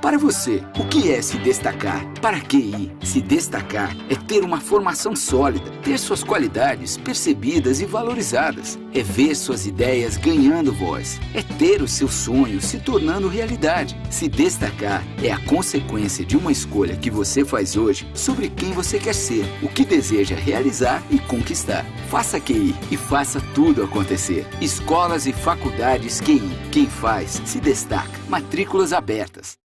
Para você, o que é se destacar? Para a QI, se destacar é ter uma formação sólida, ter suas qualidades percebidas e valorizadas, é ver suas ideias ganhando voz, é ter os seus sonhos se tornando realidade. Se destacar é a consequência de uma escolha que você faz hoje sobre quem você quer ser, o que deseja realizar e conquistar. Faça QI e faça tudo acontecer. Escolas e faculdades QI. Quem faz, se destaca. Matrículas abertas.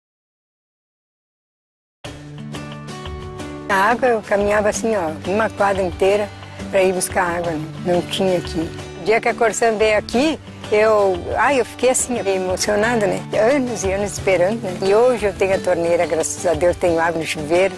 A água eu caminhava assim, ó, uma quadra inteira para ir buscar água, né? Não tinha aqui. O dia que a Corsã veio aqui, eu fiquei assim, emocionada, né? Anos e anos esperando, né? E hoje eu tenho a torneira, graças a Deus, tenho água no chuveiro.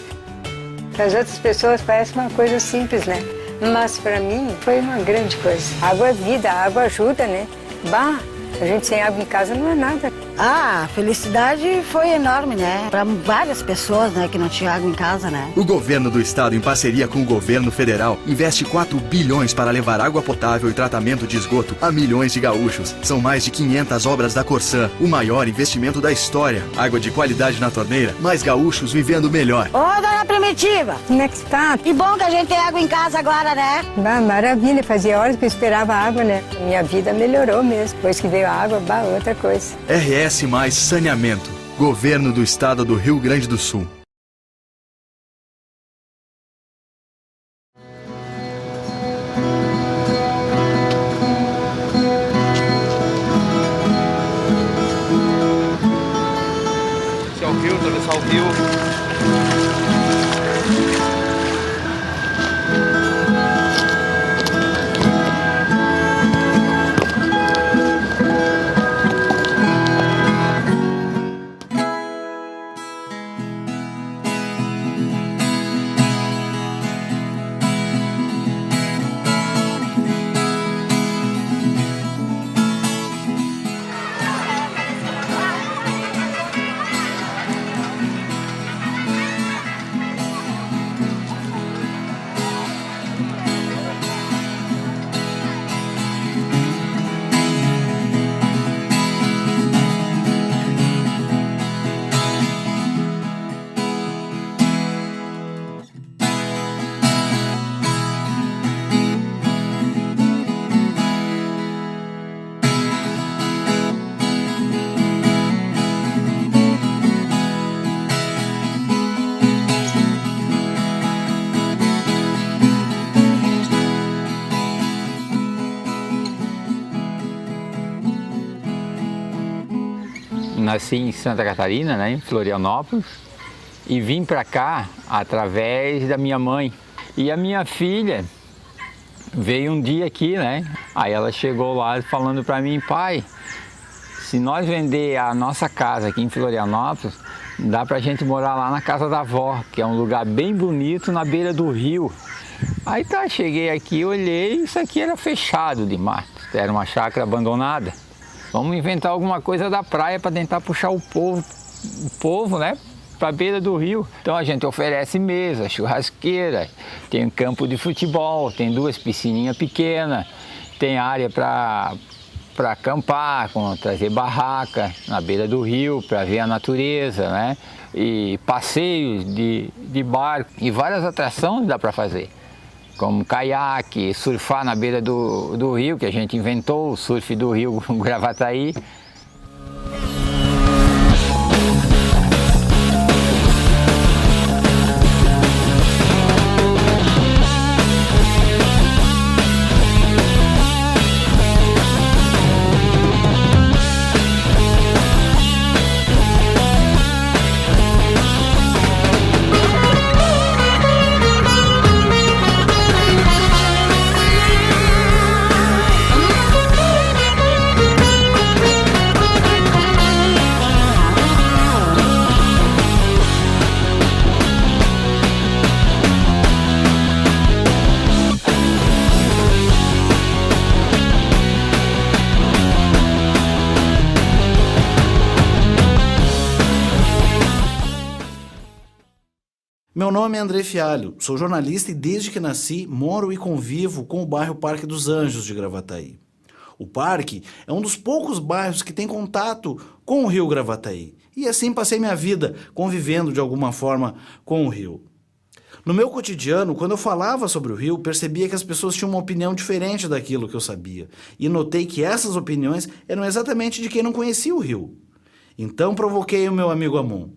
Para as outras pessoas parece uma coisa simples, né? Mas para mim foi uma grande coisa. Água é vida, a água ajuda, né? Bah, a gente sem água em casa não é nada. A felicidade foi enorme, né? Para várias pessoas, né, que não tinham água em casa, né? O governo do estado, em parceria com o governo federal, investe 4 bilhões para levar água potável e tratamento de esgoto a milhões de gaúchos. São mais de 500 obras da Corsã, o maior investimento da história. Água de qualidade na torneira, mais gaúchos vivendo melhor. Ô, dona Primitiva! Como é que está? Que bom que a gente tem água em casa agora, né? Bah, maravilha, fazia horas que eu esperava água, né? Minha vida melhorou mesmo. Depois que veio a água, bah, outra coisa. RS mais saneamento. Governo do Estado do Rio Grande do Sul. Esse é o rio, atravessar o rio. Nasci em Santa Catarina, né, em Florianópolis, e vim para cá através da minha mãe. E a minha filha veio um dia aqui, né? Aí ela chegou lá falando para mim: pai, se nós vender a nossa casa aqui em Florianópolis, dá pra gente morar lá na casa da avó, que é um lugar bem bonito na beira do rio. Aí tá, cheguei aqui, olhei, isso aqui era fechado de mato, era uma chácara abandonada. Vamos inventar alguma coisa da praia para tentar puxar o povo, né, para a beira do rio. Então a gente oferece mesa, churrasqueira, tem um campo de futebol, tem 2 piscininhas pequenas, tem área para acampar, trazer barraca na beira do rio para ver a natureza, né? E passeios de barco e várias atrações dá para fazer, como caiaque, surfar na beira do rio, que a gente inventou, o surf do rio Gravataí. Meu nome é André Fialho, sou jornalista e desde que nasci moro e convivo com o bairro Parque dos Anjos de Gravataí. O parque é um dos poucos bairros que tem contato com o rio Gravataí. E assim passei minha vida convivendo de alguma forma com o rio. No meu cotidiano, quando eu falava sobre o rio, percebia que as pessoas tinham uma opinião diferente daquilo que eu sabia. E notei que essas opiniões eram exatamente de quem não conhecia o rio. Então provoquei o meu amigo Amon.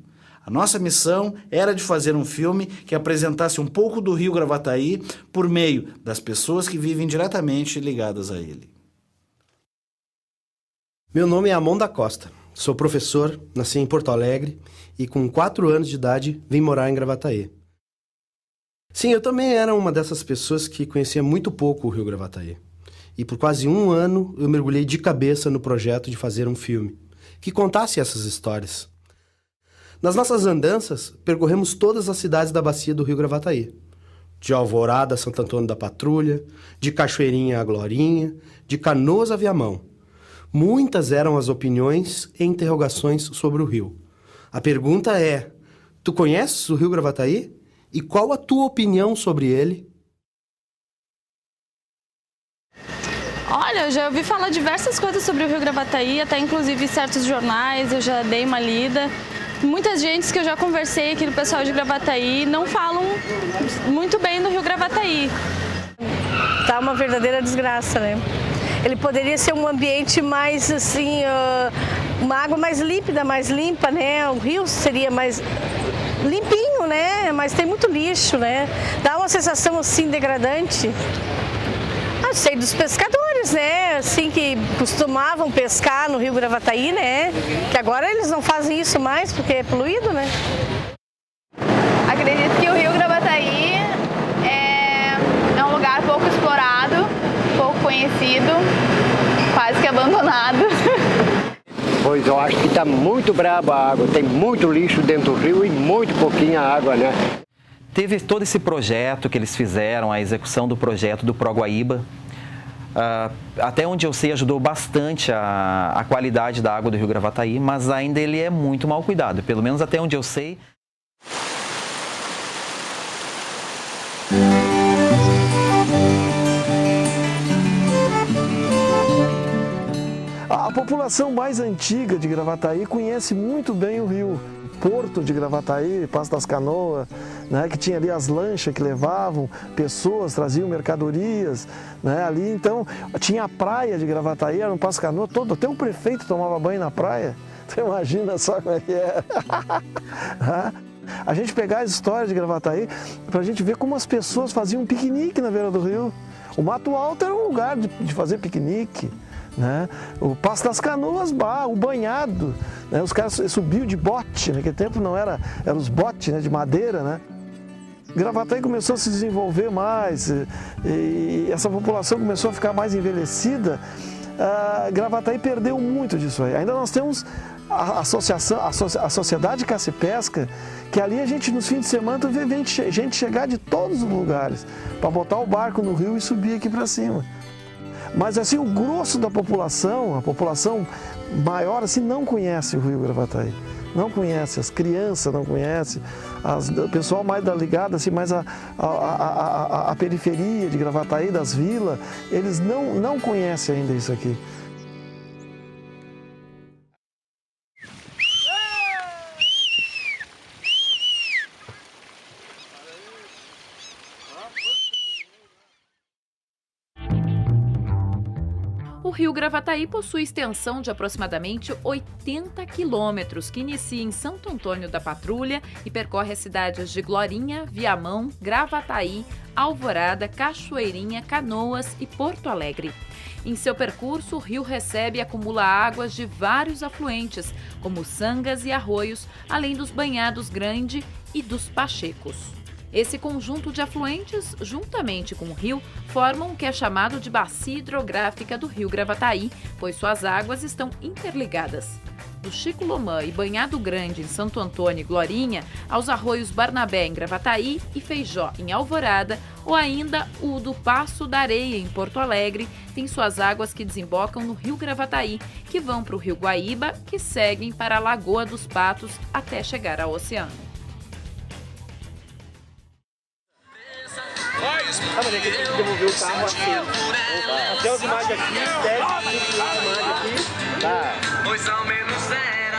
A nossa missão era de fazer um filme que apresentasse um pouco do rio Gravataí por meio das pessoas que vivem diretamente ligadas a ele. Meu nome é Amon da Costa. Sou professor, nasci em Porto Alegre e com 4 anos de idade vim morar em Gravataí. Sim, eu também era uma dessas pessoas que conhecia muito pouco o rio Gravataí. E por quase 1 ano eu mergulhei de cabeça no projeto de fazer um filme que contasse essas histórias. Nas nossas andanças, percorremos todas as cidades da bacia do rio Gravataí. De Alvorada a Santo Antônio da Patrulha, de Cachoeirinha a Glorinha, de Canoas a Viamão. Muitas eram as opiniões e interrogações sobre o rio. A pergunta é: tu conheces o rio Gravataí? E qual a tua opinião sobre ele? Olha, eu já ouvi falar diversas coisas sobre o rio Gravataí, até inclusive certos jornais, eu já dei uma lida. Muitas gentes que eu já conversei aqui do pessoal de Gravataí não falam muito bem do rio Gravataí. Tá uma verdadeira desgraça, né? Ele poderia ser um ambiente mais assim, uma água mais límpida, mais limpa, né? O rio seria mais limpinho, né? Mas tem muito lixo, né? Dá uma sensação assim degradante. Eu sei dos pescadores, né? Assim, que costumavam pescar no rio Gravataí, né? Que agora eles não fazem isso mais porque é poluído, né? Acredito que o rio Gravataí é um lugar pouco explorado, pouco conhecido, quase que abandonado. Pois eu acho que está muito braba a água, tem muito lixo dentro do rio e muito pouquinha água, né? Teve todo esse projeto que eles fizeram, a execução do projeto do Proguaíba. Até onde eu sei, ajudou bastante a qualidade da água do rio Gravataí, mas ainda ele é muito mal cuidado, pelo menos até onde eu sei. A população mais antiga de Gravataí conhece muito bem o rio. Porto de Gravataí, Passo das Canoas, né, que tinha ali as lanchas que levavam pessoas, traziam mercadorias, né, ali. Então, tinha a praia de Gravataí, era um Passo das Canoas todo, até o prefeito tomava banho na praia. Você imagina só como é que é. A gente pegar as histórias de Gravataí para a gente ver como as pessoas faziam um piquenique na beira do rio. O Mato Alto era um lugar de fazer piquenique. Né? O Passo das Canoas, o banhado, né? Os caras subiam de bote, naquele tempo não eram os botes, né, de madeira, né? Gravataí começou a se desenvolver mais e essa população começou a ficar mais envelhecida. Gravataí perdeu muito disso aí. Ainda nós temos a Sociedade Caça e Pesca, que ali a gente nos fins de semana vê gente chegar de todos os lugares para botar o barco no rio e subir aqui para cima. Mas assim, o grosso da população, a população maior, assim, não conhece o rio Gravataí. Não conhece, as crianças não conhecem, o pessoal mais ligado, assim, mais a periferia de Gravataí, das vilas, eles não conhecem ainda isso aqui. O rio Gravataí possui extensão de aproximadamente 80 quilômetros, que inicia em Santo Antônio da Patrulha e percorre as cidades de Glorinha, Viamão, Gravataí, Alvorada, Cachoeirinha, Canoas e Porto Alegre. Em seu percurso, o rio recebe e acumula águas de vários afluentes, como sangas e arroios, além dos banhados Grande e dos Pachecos. Esse conjunto de afluentes, juntamente com o rio, formam o que é chamado de bacia hidrográfica do rio Gravataí, pois suas águas estão interligadas. Do Chico Lomã e Banhado Grande em Santo Antônio e Glorinha, aos arroios Barnabé em Gravataí e Feijó em Alvorada, ou ainda o do Passo da Areia em Porto Alegre, tem suas águas que desembocam no rio Gravataí, que vão para o rio Guaíba, que seguem para a Lagoa dos Patos até chegar ao oceano. Vai! Ah, mas é que a gente devolveu o carro assim. Até as imagens aqui, 10, 15 imagens aqui. Tá. Pois ao menos era.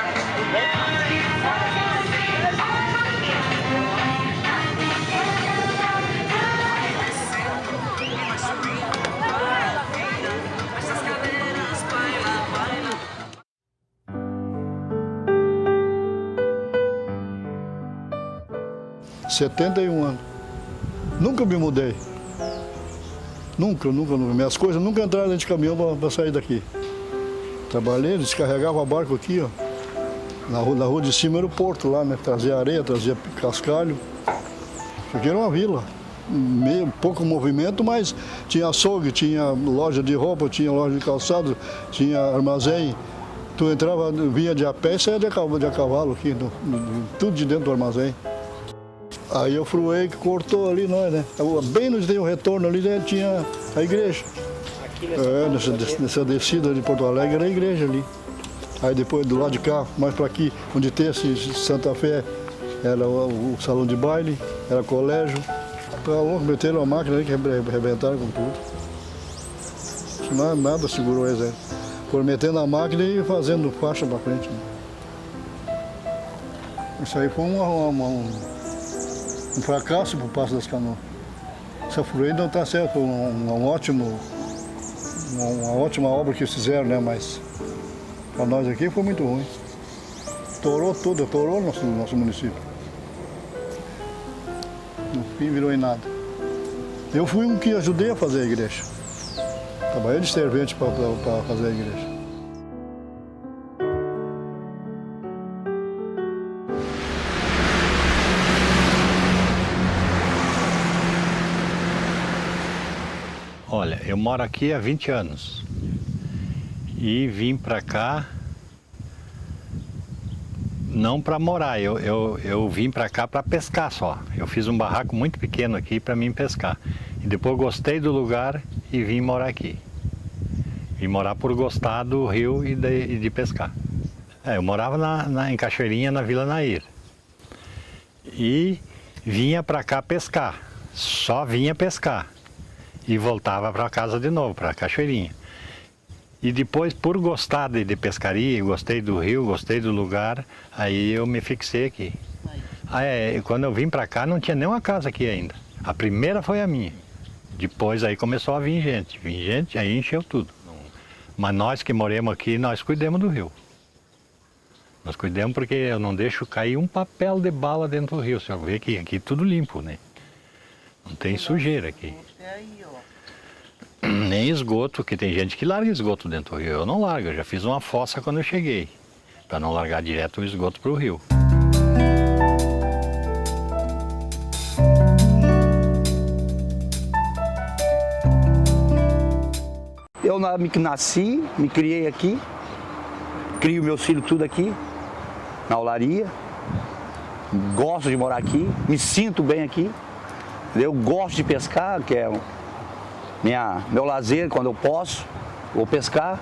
Há 71 anos. Nunca me mudei. Nunca. Minhas coisas nunca entraram dentro de caminhão para sair daqui. Trabalhei, descarregava barco aqui, ó. Na rua de cima era o porto lá, né? Trazia areia, trazia cascalho. Isso aqui era uma vila. Meio pouco movimento, mas tinha açougue, tinha loja de roupa, tinha loja de calçado, tinha armazém. Tu entrava, vinha de a pé e saía de cavalo aqui, tudo de dentro do armazém. Aí o Fruei que cortou ali nós, né? Bem onde tem o retorno ali, né, tinha a igreja. Nessa descida de Porto Alegre era a igreja ali. Aí depois do lado de cá, mais para aqui, onde tem esse Santa Fé, era o salão de baile, era colégio. Tá louco, meteram a máquina ali que arrebentaram com tudo. Nada segurou o exército. Foram metendo a máquina e fazendo faixa para frente. Né? Isso aí foi um fracasso para o Passo das Canoas. Essa Fruei não está certo, uma ótima obra que fizeram, né? Mas para nós aqui foi muito ruim. Estourou tudo, estourou o nosso município. No fim virou em nada. Eu fui um que ajudei a fazer a igreja. Trabalhei de servente para fazer a igreja. Olha, eu moro aqui há 20 anos e vim para cá não para morar, eu vim para cá para pescar só. Eu fiz um barraco muito pequeno aqui para mim pescar. E depois gostei do lugar e vim morar aqui. Vim morar por gostar do rio e de pescar. Eu morava em Cachoeirinha, na Vila Nair. E vinha para cá pescar, só vinha pescar. E voltava para casa de novo, para Cachoeirinha. E depois, por gostar de pescaria, gostei do rio, gostei do lugar, aí eu me fixei aqui. Quando eu vim para cá, não tinha nenhuma casa aqui ainda. A primeira foi a minha. Depois aí começou a vir gente, aí encheu tudo. Mas nós que moramos aqui, nós cuidamos do rio. Nós cuidamos porque eu não deixo cair um papel de bala dentro do rio. O senhor vê que aqui tudo limpo, né? Não tem sujeira aqui. Nem esgoto, que tem gente que larga esgoto dentro do rio. Eu não largo, eu já fiz uma fossa quando eu cheguei, para não largar direto o esgoto para o rio. Eu nasci, me criei aqui, crio meus filhos tudo aqui, na olaria. Gosto de morar aqui, me sinto bem aqui. Eu gosto de pescar, que é meu lazer, quando eu posso, vou pescar.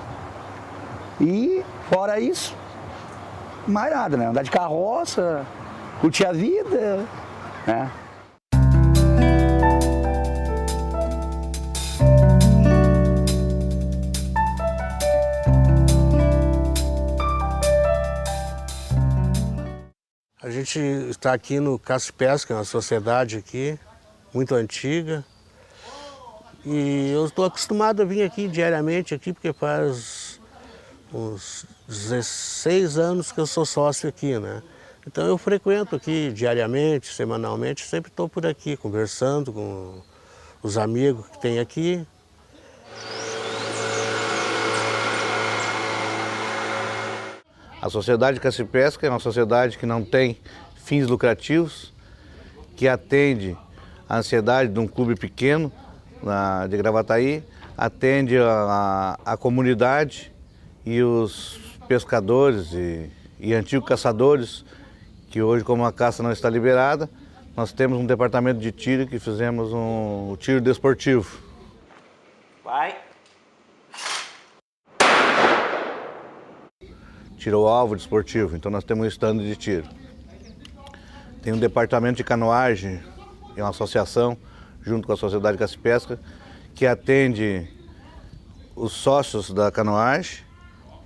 E fora isso, mais nada, né? Andar de carroça, curtir a vida, né? A gente está aqui no Caça e Pesca, uma sociedade aqui, muito antiga. E eu estou acostumado a vir aqui diariamente, aqui, porque faz uns 16 anos que eu sou sócio aqui, né? Então eu frequento aqui diariamente, semanalmente, sempre estou por aqui, conversando com os amigos que tem aqui. A Sociedade Caça e Pesca é uma sociedade que não tem fins lucrativos, que atende a ansiedade de um clube pequeno de Gravataí, atende a comunidade e os pescadores e antigos caçadores, que hoje, como a caça não está liberada, nós temos um departamento de tiro que fizemos um tiro desportivo. Vai! Tirou alvo desportivo, então nós temos um stand de tiro. Tem um departamento de canoagem, é uma associação, junto com a Sociedade Caça e Pesca, que atende os sócios da canoagem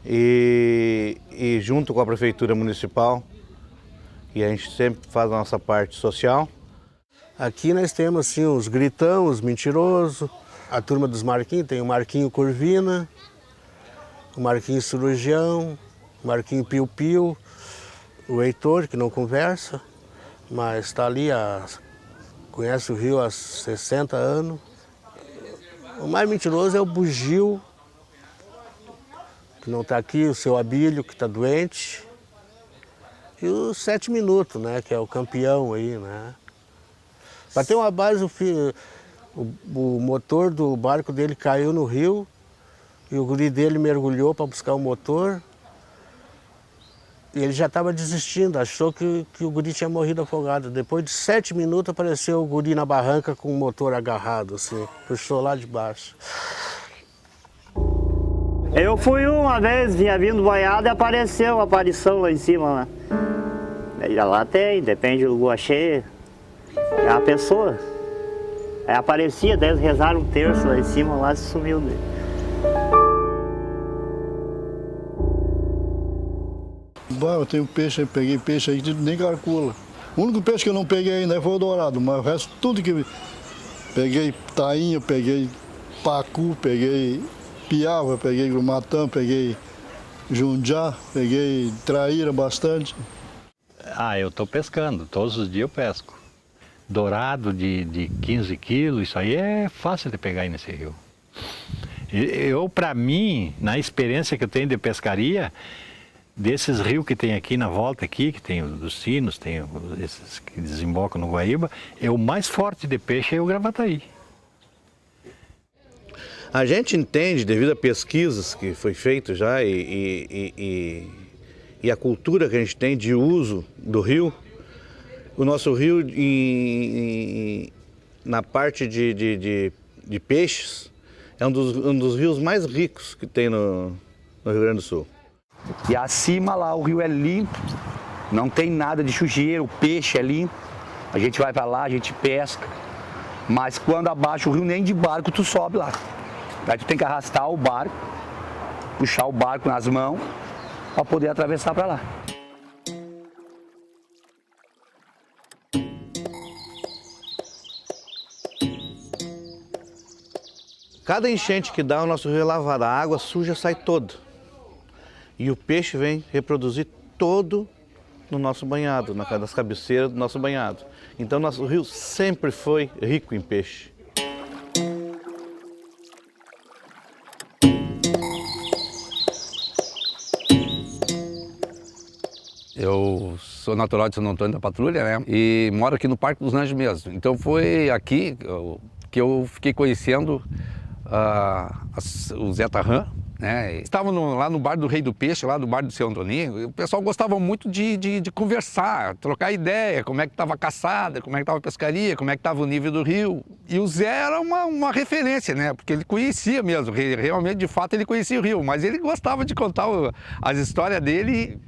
e junto com a Prefeitura Municipal, e a gente sempre faz a nossa parte social. Aqui nós temos assim, os gritão, os mentirosos, a turma dos Marquinhos, tem o Marquinho Corvina, o Marquinho Cirurgião, o Marquinho Piu Piu, o Heitor, que não conversa, mas está ali, conhece o rio há 60 anos. O mais mentiroso é o Bugio, que não está aqui, o seu Abílio, que está doente. E o 7 Minutos, né, que é o campeão aí, né. Para ter uma base, o motor do barco dele caiu no rio e o guri dele mergulhou para buscar o motor. E ele já estava desistindo, achou que o guri tinha morrido afogado. Depois de 7 minutos apareceu o guri na barranca com o motor agarrado, assim, puxou lá de baixo. Eu fui uma vez, vinha vindo banhado e apareceu uma aparição lá em cima. Lá, lá tem, depende do lua cheia, é a pessoa. Aí aparecia, daí eles rezaram um terço lá em cima, lá se sumiu dele. Eu tenho peixe, peguei peixe aí, nem calcula. O único peixe que eu não peguei ainda foi o dourado, mas o resto tudo que peguei tainha, peguei pacu, peguei piava, peguei grumatã, peguei jundiá, peguei traíra bastante. Eu estou pescando, todos os dias eu pesco. Dourado de 15 quilos, isso aí é fácil de pegar aí nesse rio. Para mim, na experiência que eu tenho de pescaria, desses rios que tem aqui na volta, aqui, que tem os sinos, tem esses que desembocam no Guaíba, o mais forte de peixe é o Gravataí. A gente entende, devido a pesquisas que foi feito já e a cultura que a gente tem de uso do rio, o nosso rio, na parte de peixes, é um dos rios mais ricos que tem no Rio Grande do Sul. E acima lá o rio é limpo, não tem nada de sujeira, o peixe é limpo. A gente vai para lá, a gente pesca, mas quando abaixa o rio nem de barco tu sobe lá. Aí tu tem que arrastar o barco, puxar o barco nas mãos para poder atravessar para lá. Cada enchente que dá, o nosso rio é lavado, a água suja sai toda. E o peixe vem reproduzir todo no nosso banhado, nas cabeceiras do nosso banhado. Então nosso rio sempre foi rico em peixe. Eu sou natural de Santo Antônio da Patrulha, né? E moro aqui no Parque dos Anjos mesmo. Então foi aqui que eu fiquei conhecendo o Zé Tarran, né? Estavam lá no bar do Rei do Peixe, lá do bar do Seu Antoninho, e o pessoal gostava muito de conversar, trocar ideia, como é que estava a caçada, como é que estava a pescaria, como é que estava o nível do rio. E o Zé era uma referência, né? Porque ele conhecia mesmo, realmente, de fato, ele conhecia o rio, mas ele gostava de contar as histórias dele.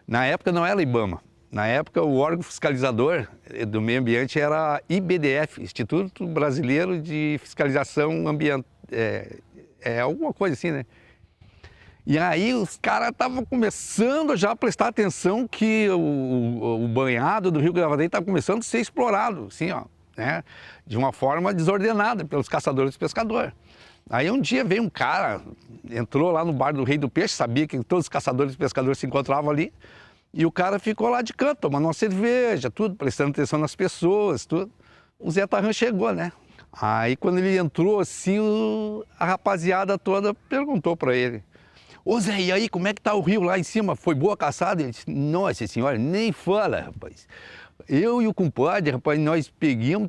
Na época não era IBAMA, na época o órgão fiscalizador do meio ambiente era IBDF, Instituto Brasileiro de Fiscalização Ambiental, alguma coisa assim, né? E aí os caras estavam começando já a prestar atenção que o banhado do Rio Gravataí estava começando a ser explorado, assim, ó, né? De uma forma desordenada pelos caçadores e pescadores. Aí um dia veio um cara, entrou lá no bar do Rei do Peixe, sabia que todos os caçadores e pescadores se encontravam ali, e o cara ficou lá de canto, tomando uma cerveja, tudo, prestando atenção nas pessoas, tudo. O Zé Tarran chegou, né? Aí quando ele entrou assim, a rapaziada toda perguntou para ele: "Ô Zé, e aí, como é que tá o rio lá em cima? Foi boa a caçada?" Ele disse: "Nossa senhora, nem fala, rapaz. Eu e o compadre, rapaz, nós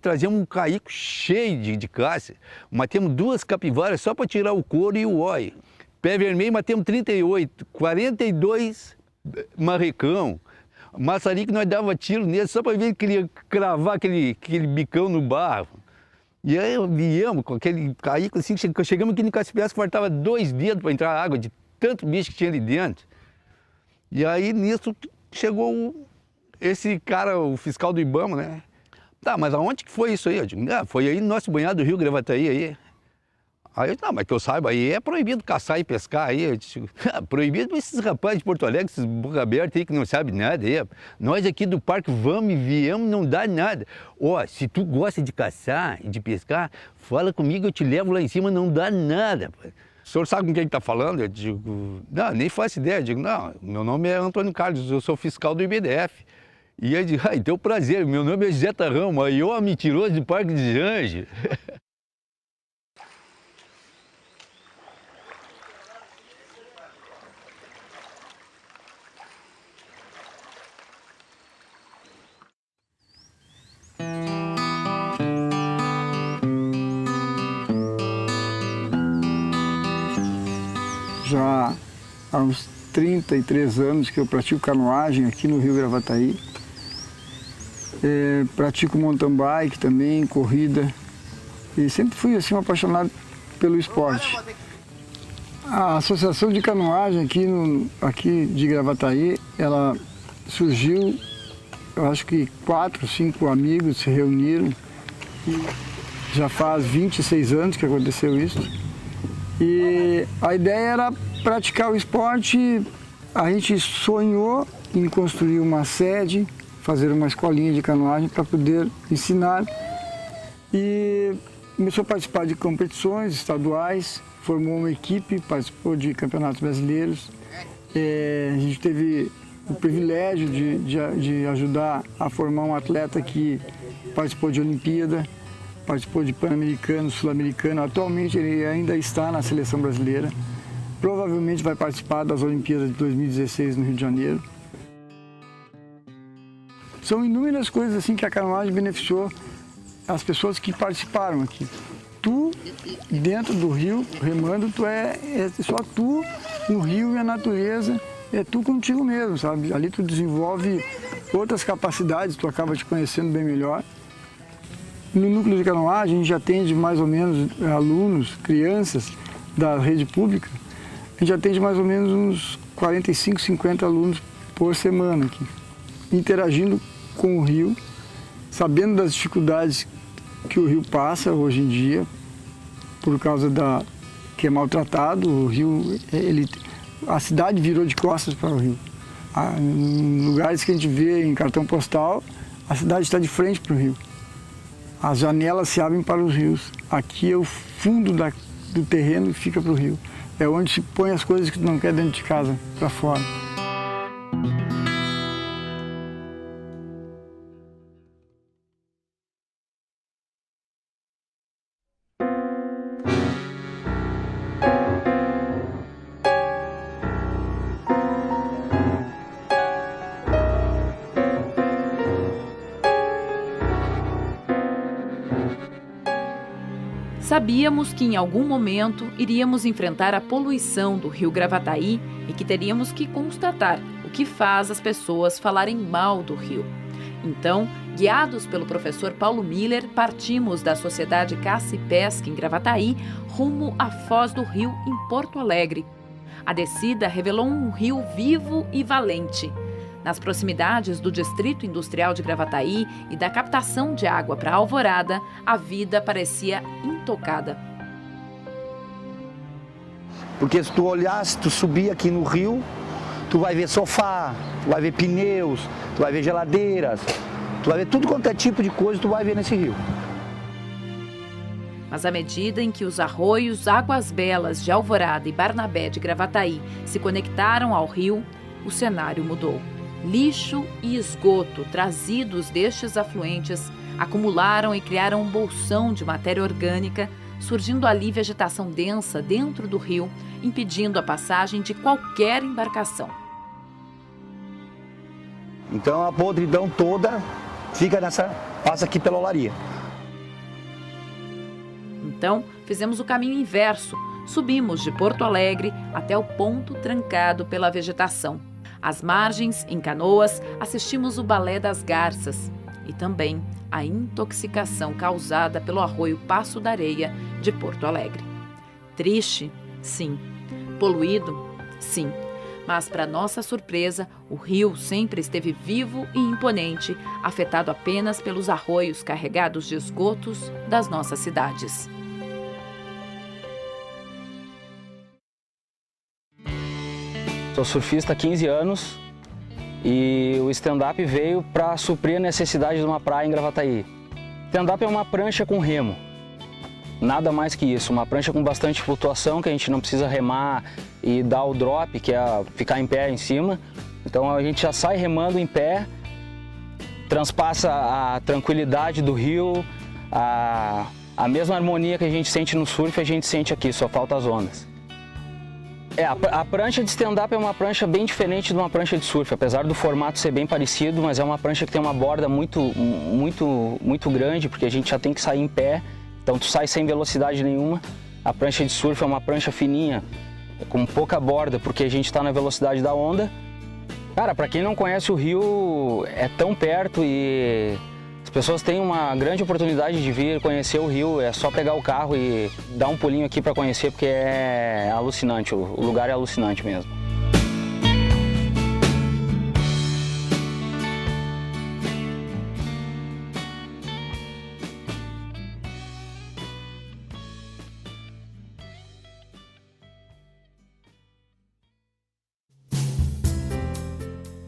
trazemos um caico cheio de caça, matemos 2 capivaras só para tirar o couro e o óleo. Pé vermelho matemos 38, 42 marrecão. Maçarico que nós dava tiro nele só para ver ele queria cravar aquele bicão no barro. E aí viemos com aquele caico assim, chegamos aqui no Caça e Pesca, faltava 2 dedos para entrar água, de tanto bicho que tinha ali dentro. E aí nisso chegou esse cara, o fiscal do IBAMA, né? Tá, mas aonde que foi isso aí? Eu digo, foi aí no nosso banhado do Rio Gravataí aí. Aí eu disse, não, mas que eu saiba, aí é proibido caçar e pescar aí. Eu disse, proibido esses rapazes de Porto Alegre, esses boca aberta aí que não sabem nada aí. Nós aqui do parque vamos e viemos, não dá nada. Ó, se tu gosta de caçar e de pescar, fala comigo, eu te levo lá em cima, não dá nada. O senhor sabe com quem está falando? Eu digo, não, nem faço ideia. Eu digo, não, meu nome é Antônio Carlos, eu sou fiscal do IBDF. E ele diz, então prazer, meu nome é José Tarrão, aí eu mentiroso do Parque de Janje. Já há uns 33 anos que eu pratico canoagem aqui no Rio Gravataí. Pratico mountain bike também, corrida. E sempre fui assim, um apaixonado pelo esporte. A associação de canoagem aqui de Gravataí, ela surgiu, eu acho que 4, 5 amigos se reuniram. Já faz 26 anos que aconteceu isso. E a ideia era praticar o esporte. A gente sonhou em construir uma sede, fazer uma escolinha de canoagem para poder ensinar. E começou a participar de competições estaduais, formou uma equipe, participou de campeonatos brasileiros. A gente teve o privilégio de ajudar a formar um atleta que participou de Olimpíada, participou de Pan-Americano, Sul-Americano. Atualmente ele ainda está na seleção brasileira. Provavelmente vai participar das Olimpíadas de 2016 no Rio de Janeiro. São inúmeras coisas assim que a canoagem beneficiou as pessoas que participaram aqui. Tu, dentro do rio, remando, é só tu, o rio e a natureza, é tu contigo mesmo, sabe? Ali tu desenvolve outras capacidades, tu acaba te conhecendo bem melhor. No núcleo de canoagem, a gente atende mais ou menos alunos, crianças da rede pública. A gente atende mais ou menos uns 45, 50 alunos por semana aqui, interagindo com o rio, sabendo das dificuldades que o rio passa hoje em dia, por causa que é maltratado. O rio, a cidade virou de costas para o rio. Em lugares que a gente vê em cartão postal, a cidade está de frente para o rio. As janelas se abrem para os rios. Aqui é o fundo do terreno e fica para o rio. É onde se põe as coisas que tu não quer dentro de casa, para fora. Sabíamos que em algum momento iríamos enfrentar a poluição do Rio Gravataí e que teríamos que constatar o que faz as pessoas falarem mal do rio. Então, guiados pelo professor Paulo Miller, partimos da Sociedade Caça e Pesca em Gravataí rumo à Foz do Rio, em Porto Alegre. A descida revelou um rio vivo e valente. Nas proximidades do Distrito Industrial de Gravataí e da captação de água para Alvorada, a vida parecia intocada. Porque se tu olhar, se tu subir aqui no rio, tu vai ver sofá, tu vai ver pneus, tu vai ver geladeiras, tu vai ver tudo quanto é tipo de coisa, tu vai ver nesse rio. Mas à medida em que os arroios Águas Belas de Alvorada e Barnabé de Gravataí se conectaram ao rio, o cenário mudou. Lixo e esgoto trazidos destes afluentes acumularam e criaram um bolsão de matéria orgânica, surgindo ali vegetação densa dentro do rio, impedindo a passagem de qualquer embarcação. Então a podridão toda passa aqui pela olaria. Então fizemos o caminho inverso, subimos de Porto Alegre até o ponto trancado pela vegetação. Às margens, em canoas, assistimos o balé das garças e também a intoxicação causada pelo arroio Passo da Areia de Porto Alegre. Triste? Sim. Poluído? Sim. Mas, para nossa surpresa, o rio sempre esteve vivo e imponente, afetado apenas pelos arroios carregados de esgotos das nossas cidades. Sou surfista há 15 anos e o stand-up veio para suprir a necessidade de uma praia em Gravataí. Stand-up é uma prancha com remo, nada mais que isso, uma prancha com bastante flutuação, que a gente não precisa remar e dar o drop, que é ficar em pé em cima. Então a gente já sai remando em pé, transpassa a tranquilidade do rio, a mesma harmonia que a gente sente no surf, a gente sente aqui, só falta as ondas. A prancha de stand-up é uma prancha bem diferente de uma prancha de surf, apesar do formato ser bem parecido, mas é uma prancha que tem uma borda muito grande, porque a gente já tem que sair em pé, então tu sai sem velocidade nenhuma. A prancha de surf é uma prancha fininha, com pouca borda, porque a gente está na velocidade da onda. Cara, para quem não conhece o rio, é tão perto e as pessoas têm uma grande oportunidade de vir conhecer o rio. É só pegar o carro e dar um pulinho aqui para conhecer, porque é alucinante, o lugar é alucinante mesmo.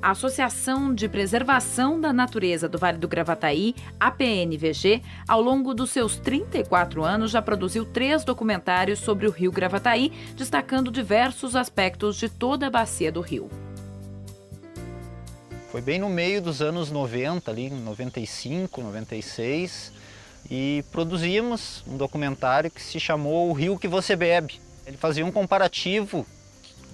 A Associação de Preservação da Natureza do Vale do Gravataí, APNVG, ao longo dos seus 34 anos já produziu 3 documentários sobre o rio Gravataí, destacando diversos aspectos de toda a bacia do rio. Foi bem no meio dos anos 90, ali em 95, 96, e produzimos um documentário que se chamou O Rio que Você Bebe. Ele fazia um comparativo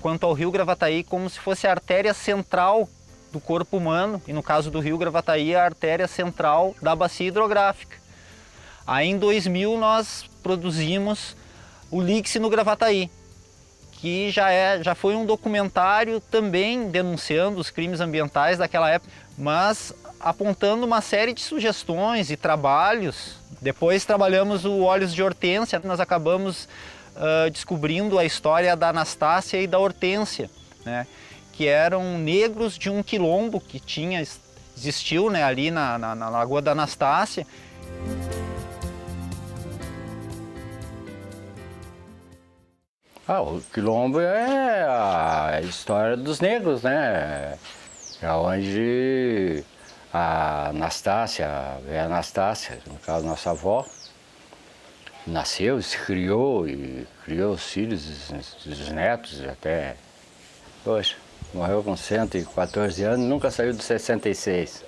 quanto ao rio Gravataí como se fosse a artéria central do corpo humano, e no caso do rio Gravataí, a artéria central da bacia hidrográfica. Aí em 2000 nós produzimos o Ligue-se no Gravataí, que já foi um documentário também denunciando os crimes ambientais daquela época, mas apontando uma série de sugestões e trabalhos. Depois trabalhamos o Olhos de Hortência, nós acabamos descobrindo a história da Anastácia e da Hortência, né? Que eram negros de um quilombo que existiu, né, ali na Lagoa da Anastácia. O quilombo é a história dos negros, né? É onde a Anastácia, no caso nossa avó, nasceu, se criou e criou os filhos, os netos até... Poxa, morreu com 114 anos, nunca saiu dos 66.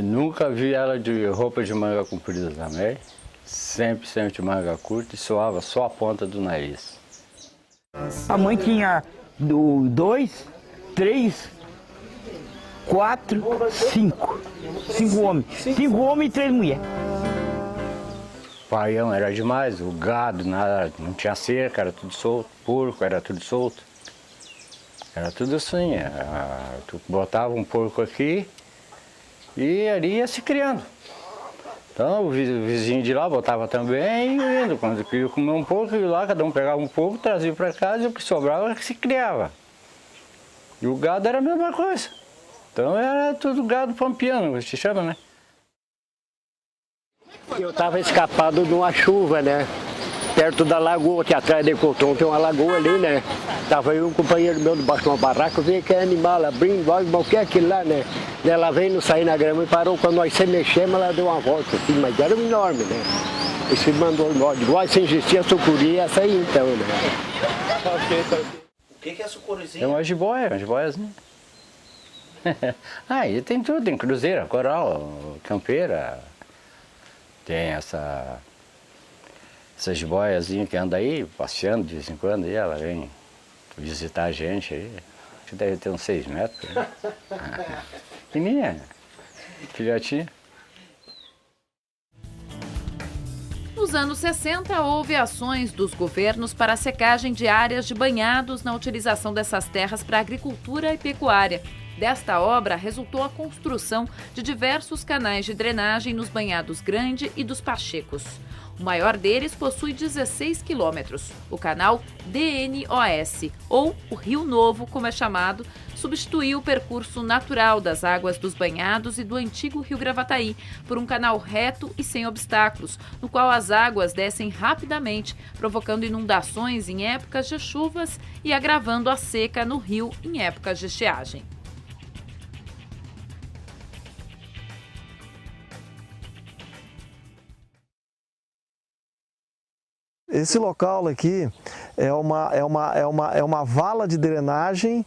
Nunca vi ela de roupa de manga comprida também. Sempre de manga curta e suava só a ponta do nariz. A mãe tinha 2, 3, 4, 5. 5 homens. 5 homens e 3 mulheres. Paião era demais, o gado nada, não tinha cerca, era tudo solto, porco era tudo solto. Era tudo assim, tu botava um porco aqui e ali ia se criando. Então o vizinho de lá botava também e indo, quando queria comer um pouco, ia lá, cada um pegava um pouco, trazia para casa e o que sobrava que se criava. E o gado era a mesma coisa. Então era tudo gado pampiano, que se chama, né? Eu estava escapado de uma chuva, né? Perto da lagoa, que atrás de Cotão tem uma lagoa ali, né? Tava eu e um companheiro meu debaixo de uma barraca, eu vi aquele animal abrindo, olha, o que é aquilo lá, né? Ela veio, não sair na grama e parou, quando nós se mexemos, ela deu uma volta assim, mas era enorme, né? E se mandou embora, igual se existia sucuri, ia sair então, né? O que é sucurizinho? É uma jiboiazinha. Aí tem tudo, tem cruzeira, coral, campeira. Tem essa jiboiazinha que anda aí, passeando de vez em quando, e ela vem visitar a gente aí. Acho que deve ter uns 6 metros. Né? Pequenininha, filhotinha. Nos anos 60, houve ações dos governos para a secagem de áreas de banhados na utilização dessas terras para agricultura e pecuária. Desta obra, resultou a construção de diversos canais de drenagem nos banhados Grande e dos Pachecos. O maior deles possui 16 quilômetros. O canal DNOS, ou o Rio Novo, como é chamado, substituiu o percurso natural das águas dos banhados e do antigo Rio Gravataí por um canal reto e sem obstáculos, no qual as águas descem rapidamente, provocando inundações em épocas de chuvas e agravando a seca no rio em épocas de estiagem. Esse local aqui é uma vala de drenagem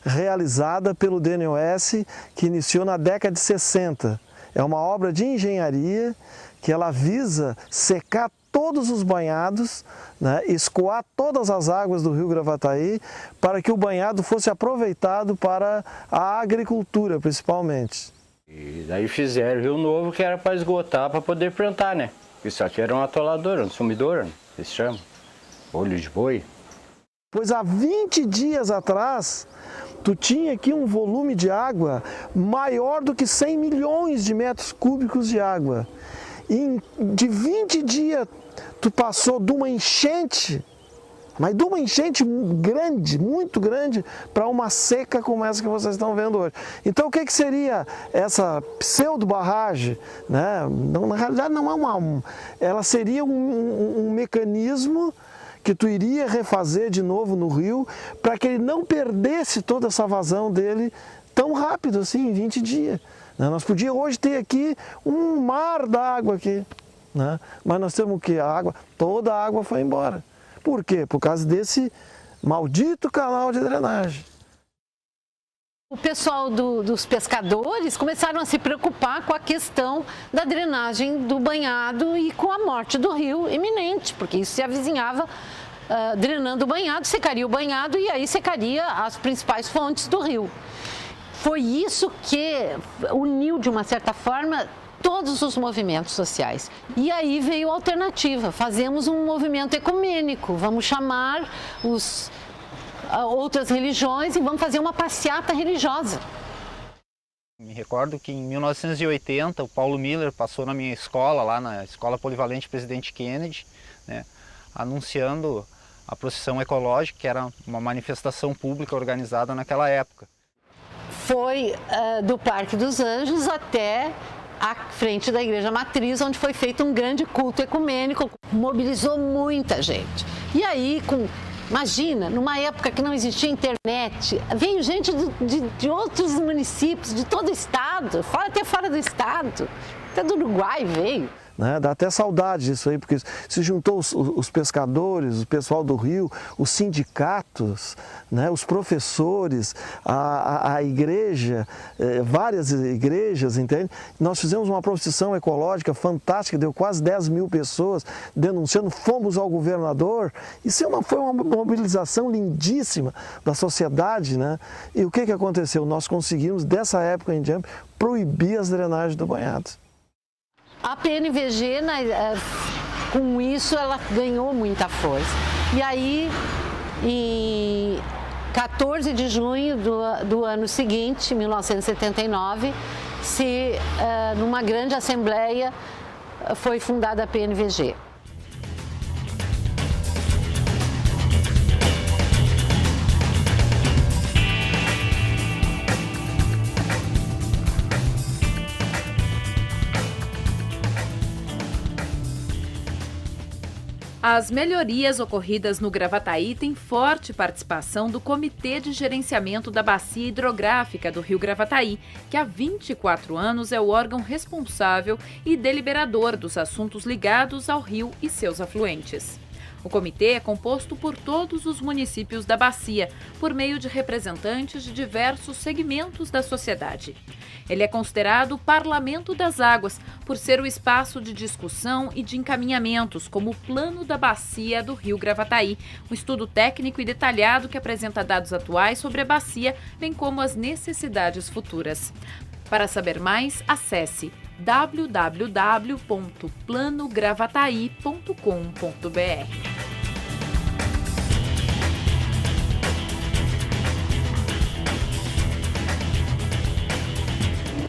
realizada pelo DNOS, que iniciou na década de 60. É uma obra de engenharia que ela visa secar todos os banhados, né, escoar todas as águas do Rio Gravataí para que o banhado fosse aproveitado para a agricultura, principalmente. E daí fizeram o Rio Novo, que era para esgotar, para poder plantar, né? Isso aqui era um atolador, um sumidor, né? Eles chamam, olho de boi. Pois há 20 dias atrás, tu tinha aqui um volume de água maior do que 100 milhões de metros cúbicos de água. E de 20 dias, tu passou de uma enchente, mas de uma enchente grande, muito grande, para uma seca como essa que vocês estão vendo hoje. Então o que seria essa pseudo-barragem? Né? Na realidade não é ela seria um mecanismo que tu iria refazer de novo no rio, para que ele não perdesse toda essa vazão dele tão rápido assim, em 20 dias. Né? Nós podíamos hoje ter aqui um mar d'água aqui, né? Mas nós temos o quê? Toda a água foi embora. Por quê? Por causa desse maldito canal de drenagem. O pessoal dos pescadores começaram a se preocupar com a questão da drenagem do banhado e com a morte do rio iminente, porque isso se avizinhava, drenando o banhado, secaria o banhado e aí secaria as principais fontes do rio. Foi isso que uniu, de uma certa forma, todos os movimentos sociais. E aí veio a alternativa, fazemos um movimento ecumênico, vamos chamar outras religiões e vamos fazer uma passeata religiosa. Me recordo que em 1980 o Paulo Miller passou na minha escola, lá na Escola Polivalente Presidente Kennedy, né, anunciando a procissão ecológica, que era uma manifestação pública organizada naquela época. Foi do Parque dos Anjos até à frente da Igreja Matriz, onde foi feito um grande culto ecumênico, mobilizou muita gente. E aí, imagina, numa época que não existia internet, veio gente de outros municípios, de todo o estado, até fora do estado, até do Uruguai veio. Né? Dá até saudade disso aí, porque se juntou os pescadores, o pessoal do Rio, os sindicatos, né? Os professores, a igreja, várias igrejas, entende? Nós fizemos uma procissão ecológica fantástica, deu quase 10 mil pessoas denunciando, fomos ao governador. Isso foi uma mobilização lindíssima da sociedade, né? E o que aconteceu? Nós conseguimos, dessa época em diante, proibir as drenagens do banhado. A PNVG, com isso, ela ganhou muita força. E aí, em 14 de junho do ano seguinte, 1979, numa grande assembleia, foi fundada a PNVG. As melhorias ocorridas no Gravataí têm forte participação do Comitê de Gerenciamento da Bacia Hidrográfica do Rio Gravataí, que há 24 anos é o órgão responsável e deliberador dos assuntos ligados ao rio e seus afluentes. O comitê é composto por todos os municípios da bacia, por meio de representantes de diversos segmentos da sociedade. Ele é considerado o Parlamento das Águas, por ser o espaço de discussão e de encaminhamentos, como o Plano da Bacia do Rio Gravataí, um estudo técnico e detalhado que apresenta dados atuais sobre a bacia, bem como as necessidades futuras. Para saber mais, acesse www.planogravataí.com.br.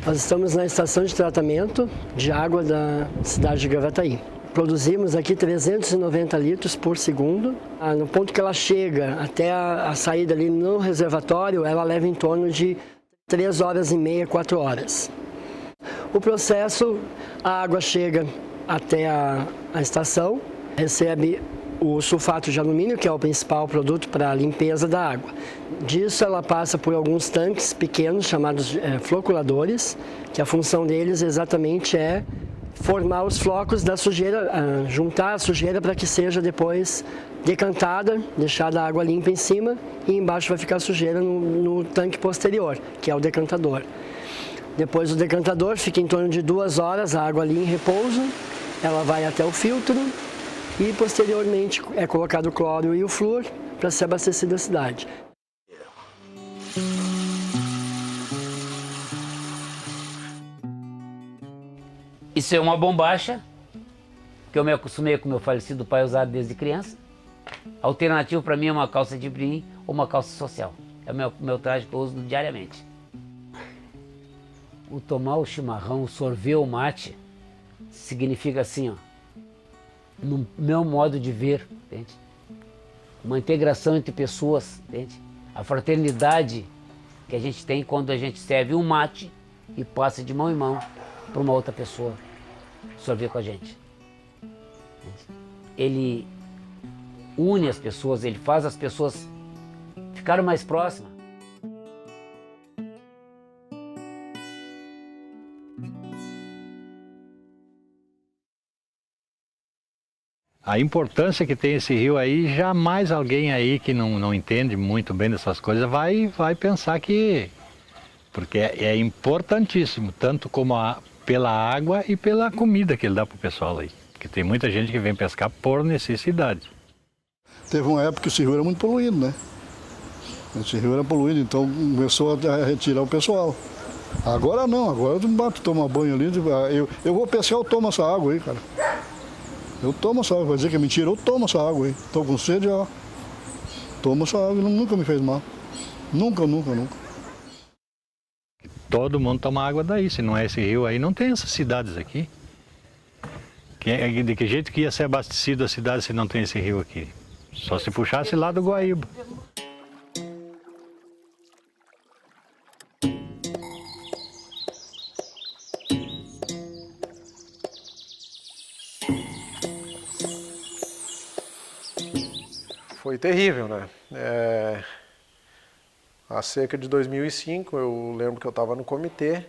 Nós estamos na estação de tratamento de água da cidade de Gravataí. O produzimos aqui 390 litros por segundo. No ponto que ela chega até a saída ali no reservatório, ela leva em torno de 3 horas e meia, 4 horas. O processo, a água chega até a estação, recebe o sulfato de alumínio, que é o principal produto para a limpeza da água. Disso ela passa por alguns tanques pequenos, chamados floculadores, que a função deles exatamente é formar os flocos da sujeira, juntar a sujeira para que seja depois decantada, deixada a água limpa em cima e embaixo vai ficar a sujeira no tanque posterior, que é o decantador. Depois do decantador fica em torno de 2 horas a água ali em repouso, ela vai até o filtro e posteriormente é colocado o cloro e o flúor para ser abastecida a cidade. Isso é uma bombacha, que eu me acostumei com meu falecido pai a usar desde criança. A alternativa para mim é uma calça de brim ou uma calça social. É o meu traje que eu uso diariamente. O tomar o chimarrão, o sorver o mate, significa assim, ó, no meu modo de ver, entende? Uma integração entre pessoas, entende? A fraternidade que a gente tem quando a gente serve um mate e passa de mão em mão para uma outra pessoa sorver com a gente. Ele une as pessoas, ele faz as pessoas ficarem mais próximas. A importância que tem esse rio aí, jamais alguém aí que não entende muito bem dessas coisas vai pensar que... Porque é importantíssimo, tanto como pela água e pela comida que ele dá pro pessoal aí. Porque tem muita gente que vem pescar por necessidade. Teve uma época que esse rio era muito poluído, né? Esse rio era poluído, então começou a retirar o pessoal. Agora não, agora eu bato, toma banho ali, eu vou pescar, eu tomo essa água aí, cara. Eu tomo essa água, vai dizer que é mentira, eu tomo essa água aí. Tô com sede, ó. Tomo essa água, nunca me fez mal. Nunca. Todo mundo toma água daí, se não é esse rio aí, não tem essas cidades aqui. De que jeito que ia ser abastecido a cidade se não tem esse rio aqui? Só se puxasse lá do Guaíba. Foi terrível, né? A seca de 2005, eu lembro que eu estava no comitê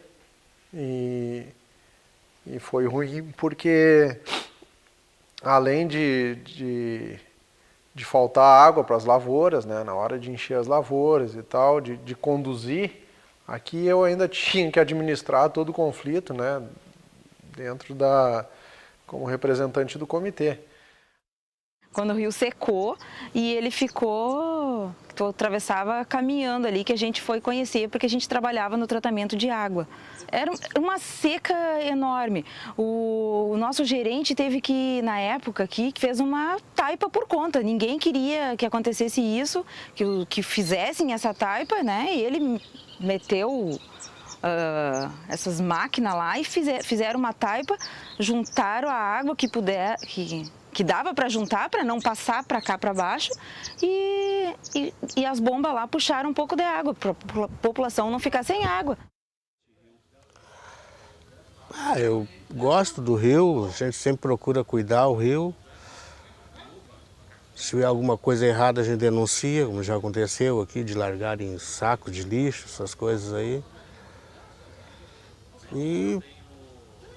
e foi ruim porque, além de faltar água para as lavouras, né, na hora de encher as lavouras e tal, de conduzir, aqui eu ainda tinha que administrar todo o conflito, né, como representante do comitê. Quando o rio secou e ele ficou, tu atravessava caminhando ali, que a gente foi conhecer porque a gente trabalhava no tratamento de água. Era uma seca enorme. O nosso gerente teve que, na época aqui, fez uma taipa por conta. Ninguém queria que acontecesse isso, que fizessem essa taipa, né? E ele meteu essas máquinas lá e fizeram uma taipa, juntaram a água que dava para juntar, para não passar para cá, para baixo, e as bombas lá puxaram um pouco de água, para a população não ficar sem água. Eu gosto do rio, a gente sempre procura cuidar do rio. Se tiver alguma coisa errada, a gente denuncia, como já aconteceu aqui, de largar em saco de lixo, essas coisas aí. E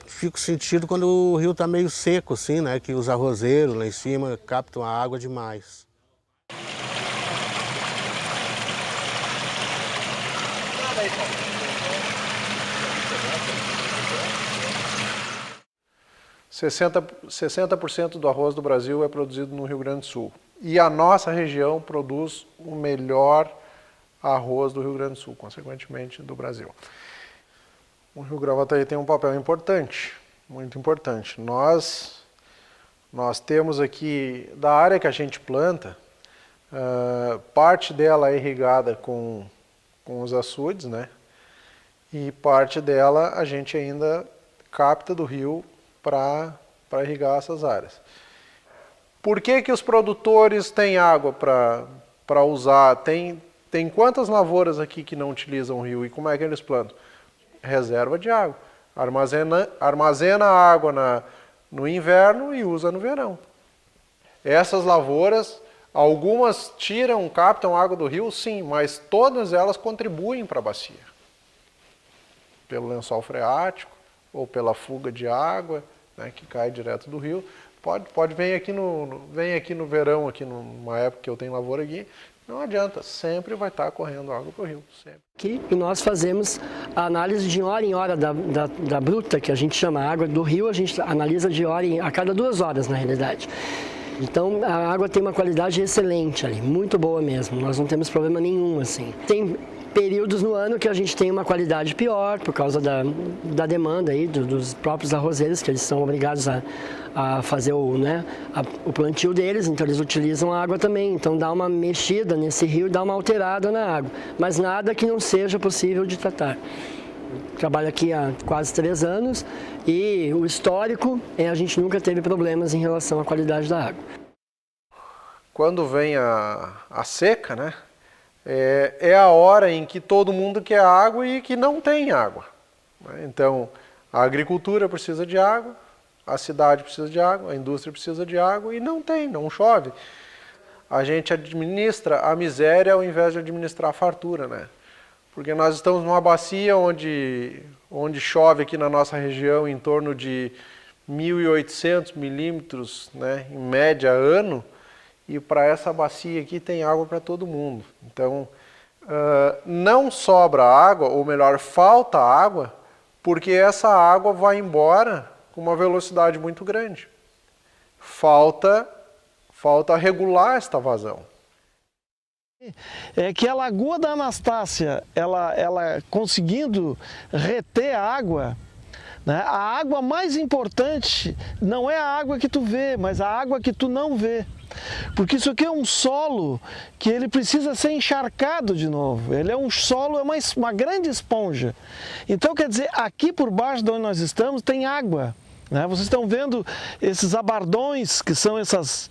fico sentido quando o rio está meio seco, assim, né? Que os arrozeiros lá em cima captam a água demais. (60% 60% do arroz do Brasil é produzido no Rio Grande do Sul. E a nossa região produz o melhor arroz do Rio Grande do Sul, consequentemente do Brasil. O Rio Gravataí tem um papel importante, muito importante. Nós temos aqui, da área que a gente planta, parte dela é irrigada com os açudes, né? E parte dela a gente ainda capta do rio para para irrigar essas áreas. Por que os produtores têm água para usar? Tem quantas lavouras aqui que não utilizam o rio e como é que eles plantam? Reserva de água. Armazena a água no inverno e usa no verão. Essas lavouras, algumas captam água do rio, sim, mas todas elas contribuem para a bacia. Pelo lençol freático ou pela fuga de água, né, que cai direto do rio. Pode vir aqui no verão, aqui numa época que eu tenho lavoura aqui, não adianta, sempre vai estar correndo água para o rio, sempre. Aqui nós fazemos a análise de hora em hora da bruta, que a gente chama água do rio, a gente analisa de hora a cada 2 horas, na realidade. Então a água tem uma qualidade excelente ali, muito boa mesmo, nós não temos problema nenhum assim. Tem períodos no ano que a gente tem uma qualidade pior por causa da demanda aí dos próprios arrozeiros, que eles são obrigados a fazer o plantio deles, então eles utilizam a água também, então dá uma mexida nesse rio e dá uma alterada na água, mas nada que não seja possível de tratar. Trabalho aqui há quase 3 anos e o histórico a gente nunca teve problemas em relação à qualidade da água. Quando vem a seca, né? É a hora em que todo mundo quer água e que não tem água. Então, a agricultura precisa de água, a cidade precisa de água, a indústria precisa de água e não chove. A gente administra a miséria ao invés de administrar a fartura, né? Porque nós estamos numa bacia onde chove aqui na nossa região em torno de 1.800 milímetros, né, em média, ano, e para essa bacia aqui tem água para todo mundo. Então, não sobra água, ou melhor, falta água, porque essa água vai embora com uma velocidade muito grande. Falta regular esta vazão. É que a Lagoa da Anastácia, ela conseguindo reter a água, né? A água mais importante não é a água que tu vê, mas a água que tu não vê. Porque isso aqui é um solo que ele precisa ser encharcado de novo. Ele é um solo, é uma grande esponja. Então, quer dizer, aqui por baixo de onde nós estamos tem água. Vocês estão vendo esses abardões, que são essas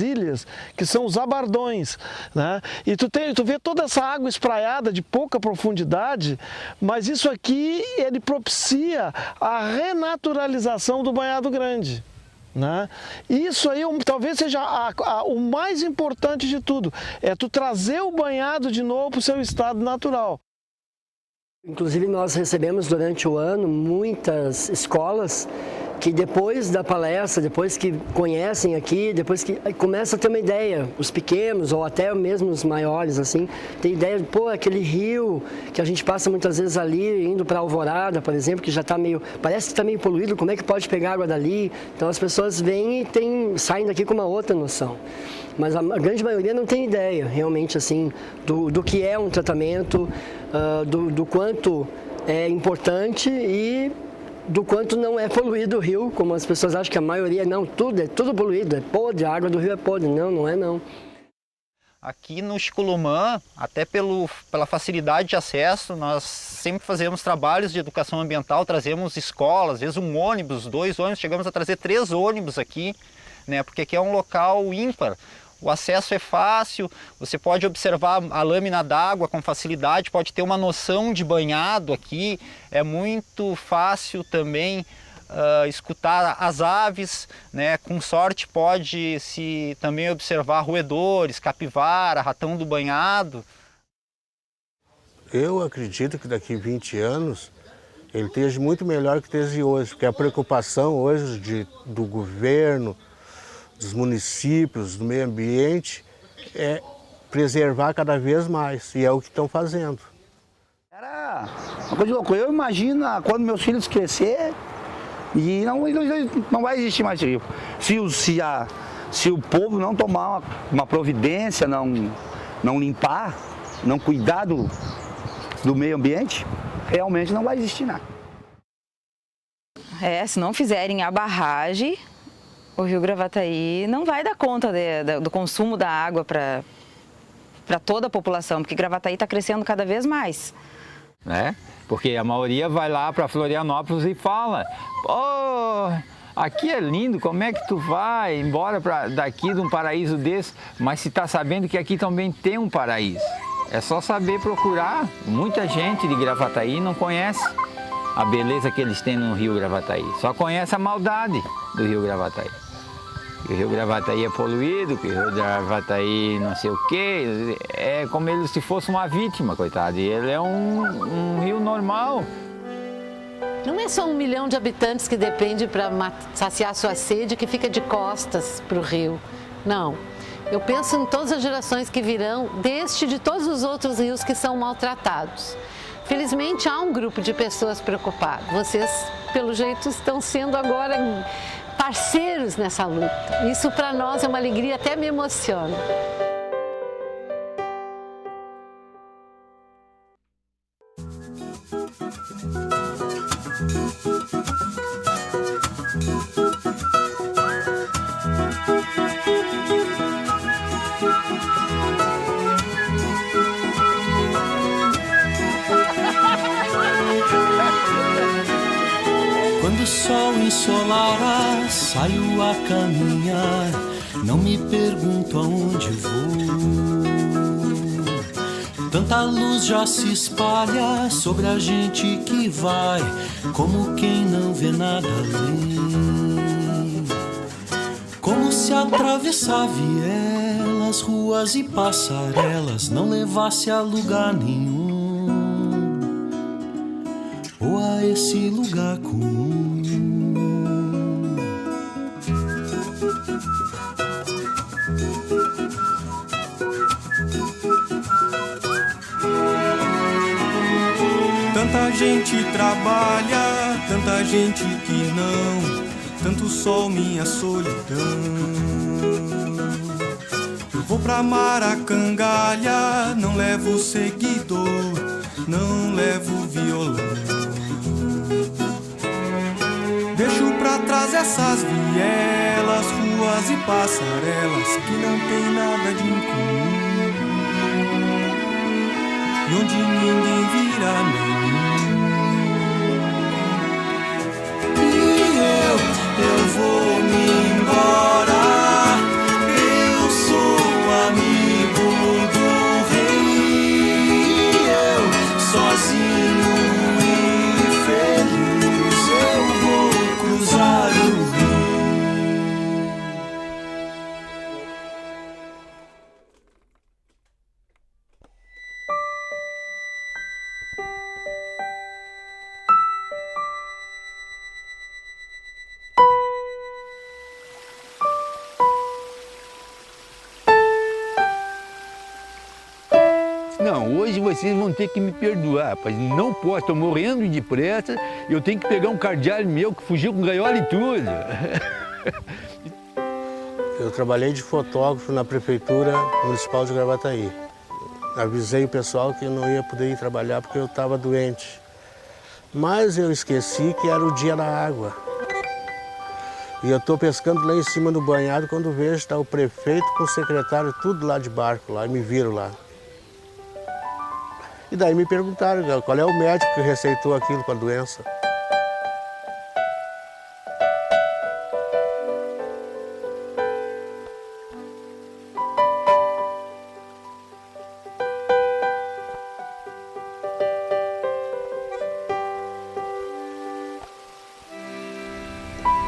ilhas, que são os abardões, né? E tu vê toda essa água espraiada de pouca profundidade, mas isso aqui, ele propicia a renaturalização do banhado grande, né? Isso aí talvez seja o mais importante de tudo, é tu trazer o banhado de novo para o seu estado natural. Inclusive nós recebemos durante o ano muitas escolas que depois da palestra, depois que conhecem aqui, depois que começam a ter uma ideia, os pequenos ou até mesmo os maiores, assim, tem ideia de, aquele rio que a gente passa muitas vezes ali, indo para Alvorada, por exemplo, que já está parece que está meio poluído, como é que pode pegar água dali? Então as pessoas vêm e saem daqui com uma outra noção. Mas a grande maioria não tem ideia, realmente, assim, do que é um tratamento, do quanto é importante e do quanto não é poluído o rio, como as pessoas acham que a maioria, não, é tudo poluído, é podre, a água do rio é podre. Não é não. Aqui no Chiculumã, até pela facilidade de acesso, nós sempre fazemos trabalhos de educação ambiental, trazemos escolas, às vezes um ônibus, 2 ônibus, chegamos a trazer 3 ônibus aqui, né, porque aqui é um local ímpar. O acesso é fácil, você pode observar a lâmina d'água com facilidade, pode ter uma noção de banhado aqui, é muito fácil também escutar as aves, né? Com sorte pode-se também observar roedores, capivara, ratão do banhado. Eu acredito que daqui a 20 anos ele esteja muito melhor que esteja hoje, porque a preocupação hoje do governo, dos municípios, do meio ambiente, é preservar cada vez mais, e é o que estão fazendo. Era uma coisa de louco. Eu imagino quando meus filhos crescer e não vai existir mais rio. Se o povo não tomar uma providência, não limpar, não cuidar do meio ambiente, realmente não vai existir nada. Se não fizerem a barragem, o Rio Gravataí não vai dar conta do consumo da água para toda a população, porque Gravataí está crescendo cada vez mais. Porque a maioria vai lá para Florianópolis e fala, aqui é lindo, como é que tu vai embora daqui de um paraíso desse, mas se tá sabendo que aqui também tem um paraíso. É só saber procurar. Muita gente de Gravataí não conhece a beleza que eles têm no Rio Gravataí. Só conhece a maldade do Rio Gravataí. Que o Rio Gravataí é poluído, que o Rio Gravataí não sei o quê. É como ele se fosse uma vítima, coitado. E ele é um rio normal. Não é só 1 milhão de habitantes que depende para saciar sua sede que fica de costas para o rio. Não. Eu penso em todas as gerações que virão, deste e de todos os outros rios que são maltratados. Felizmente há um grupo de pessoas preocupadas. Vocês, pelo jeito, estão sendo agora parceiros nessa luta. Isso para nós é uma alegria, até me emociona. Quando o sol ensolara, saio a caminhar, não me pergunto aonde vou. Tanta luz já se espalha sobre a gente que vai, como quem não vê nada além. Como se atravessar vielas, ruas e passarelas não levasse a lugar nenhum, ou a esse lugar comum. Tanta gente trabalha, tanta gente que não, tanto sol, minha solidão. Eu vou pra Maracangalha, não levo seguidor, não levo violão. Deixo pra trás essas vielas, ruas e passarelas que não tem nada de incomum, e onde ninguém vira nenhum. Eu vou me embora, eu sou amigo do rei. Eu sozinho e feliz, eu vou cruzar o rio. Não, hoje vocês vão ter que me perdoar, rapaz. Não posso, estou morrendo de pressa. Eu tenho que pegar um cardeal meu que fugiu com gaiola e tudo. Eu trabalhei de fotógrafo na Prefeitura Municipal de Gravataí. Avisei o pessoal que eu não ia poder ir trabalhar porque eu estava doente. Mas eu esqueci que era o dia da água. E eu estou pescando lá em cima do banhado, quando vejo está o prefeito com o secretário tudo lá de barco, lá, e me viram lá. E daí me perguntaram qual é o médico que receitou aquilo com a doença.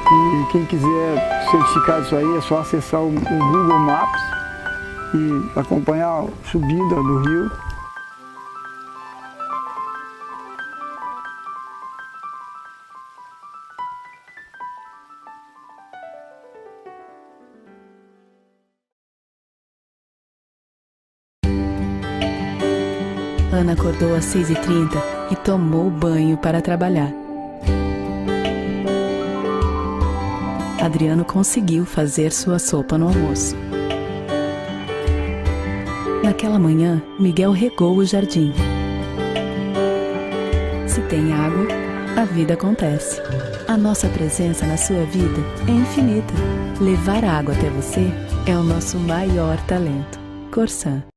E quem quiser certificar isso aí é só acessar o Google Maps e acompanhar a subida do rio. Ana acordou às 6h30 e tomou banho para trabalhar. Adriano conseguiu fazer sua sopa no almoço. Naquela manhã, Miguel regou o jardim. Se tem água, a vida acontece. A nossa presença na sua vida é infinita. Levar água até você é o nosso maior talento. Corsan.